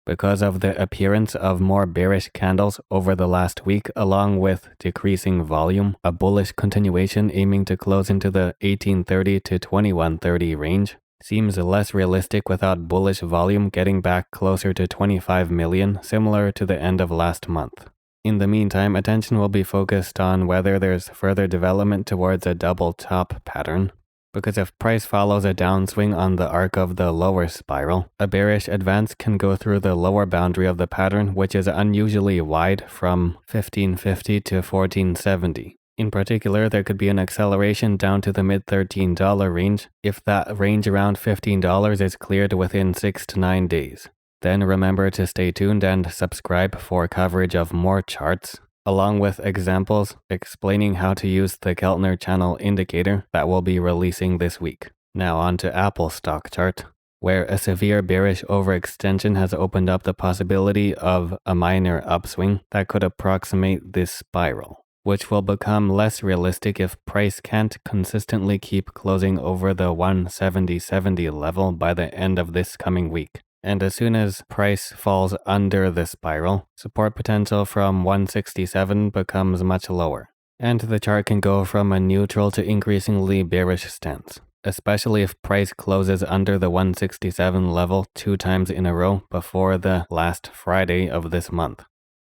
because of the appearance of more bearish candles over the last week along with decreasing volume. A bullish continuation aiming to close into the 1830 to 2130 range seems less realistic without bullish volume getting back closer to 25 million, similar to the end of last month. In the meantime, attention will be focused on whether there's further development towards a double top pattern, because if price follows a downswing on the arc of the lower spiral, a bearish advance can go through the lower boundary of the pattern, which is unusually wide from 1550 to 1470. In particular, there could be an acceleration down to the mid $13 range if that range around $15 is cleared within 6 to 9 days. Then remember to stay tuned and subscribe for coverage of more charts, along with examples explaining how to use the Keltner channel indicator that we'll be releasing this week. Now on to Apple stock chart, where a severe bearish overextension has opened up the possibility of a minor upswing that could approximate this spiral, which will become less realistic if price can't consistently keep closing over the 170.70 level by the end of this coming week. And as soon as price falls under the spiral, support potential from 167 becomes much lower, and the chart can go from a neutral to increasingly bearish stance, especially if price closes under the 167 level 2 times in a row before the last Friday of this month.